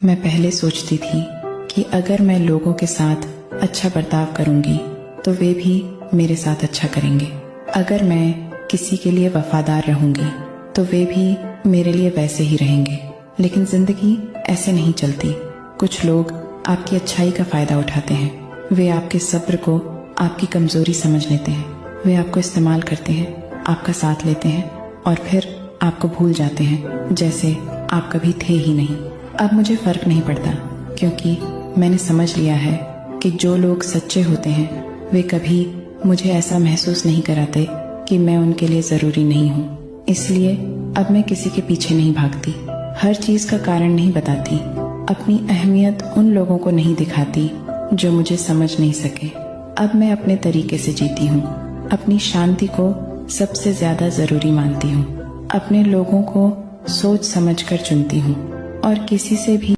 मैं पहले सोचती थी कि अगर मैं लोगों के साथ अच्छा बर्ताव करूंगी तो वे भी मेरे साथ अच्छा करेंगे। अगर मैं किसी के लिए वफादार रहूंगी तो वे भी मेरे लिए वैसे ही रहेंगे। लेकिन जिंदगी ऐसे नहीं चलती। कुछ लोग आपकी अच्छाई का फायदा उठाते हैं। वे आपके सब्र को आपकी कमजोरी समझ लेते हैं। वे आपको इस्तेमाल करते हैं, आपका साथ लेते हैं और फिर आपको भूल जाते हैं जैसे आप कभी थे ही नहीं। अब मुझे फर्क नहीं पड़ता, क्योंकि मैंने समझ लिया है कि जो लोग सच्चे होते हैं वे कभी मुझे ऐसा महसूस नहीं कराते कि मैं उनके लिए जरूरी नहीं हूँ। इसलिए अब मैं किसी के पीछे नहीं भागती, हर चीज का कारण नहीं बताती, अपनी अहमियत उन लोगों को नहीं दिखाती जो मुझे समझ नहीं सके। अब मैं अपने तरीके से जीती हूँ, अपनी शांति को सबसे ज्यादा जरूरी मानती हूँ, अपने लोगों को सोच समझकर चुनती हूँ और किसी से भी